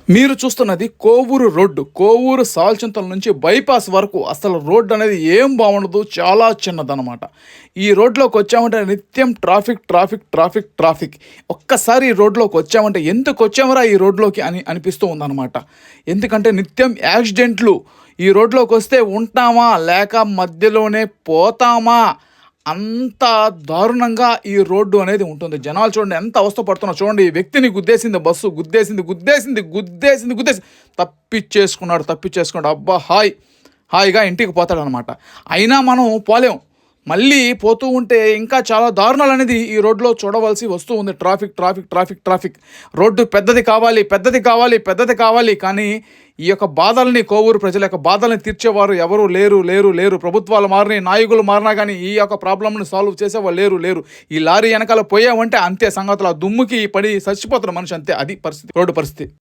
మీరు చూస్తున్నది కోవూరు రోడ్డు. కోవూరు సాల్చింతల నుంచి బైపాస్ వరకు అసలు రోడ్డు అనేది ఏం బాగుండదు. చాలా చిన్నదనమాట. ఈ రోడ్లోకి వచ్చామంటే నిత్యం ట్రాఫిక్ ట్రాఫిక్ ట్రాఫిక్ ట్రాఫిక్. ఒక్కసారి ఈ రోడ్లోకి వచ్చామంటే ఎందుకు వచ్చామరా ఈ రోడ్లోకి అని అనిపిస్తూ ఉందన్నమాట. ఎందుకంటే నిత్యం యాక్సిడెంట్లు. ఈ రోడ్లోకి వస్తే ఉంటామా లేక మధ్యలోనే పోతామా, అంత దారుణంగా ఈ రోడ్డు అనేది ఉంటుంది. జనాలు చూడండి ఎంత అవస్థపడుతున్నా చూడండి. ఈ వ్యక్తిని గుద్దేసింది బస్సు, గుద్దేసింది. తప్పించేసుకున్నాడు. అబ్బా హాయిగా ఇంటికి పోతాడనమాట. అయినా మనం పోలేం. మళ్ళీ పోతూ ఉంటే ఇంకా చాలా దారుణాలు అనేది ఈ రోడ్లో చూడవలసి వస్తూ ఉంది. ట్రాఫిక్. రోడ్డు పెద్దది కావాలి. కానీ ఈ యొక్క బాధల్ని, కోవూరు ప్రజల యొక్క బాధల్ని తీర్చేవారు ఎవరు లేరు. ప్రభుత్వాలు మారినాయి, నాయకులు మారినా కానీ ఈ యొక్క ప్రాబ్లంని సాల్వ్ చేసేవాళ్ళు లేరు. ఈ లారీ వెనకాల పోయామంటే అంతే సంగతులు. ఆ దుమ్ముకి పడి చచ్చిపోతారు మనిషి, అంతే. అది పరిస్థితి, రోడ్డు పరిస్థితి.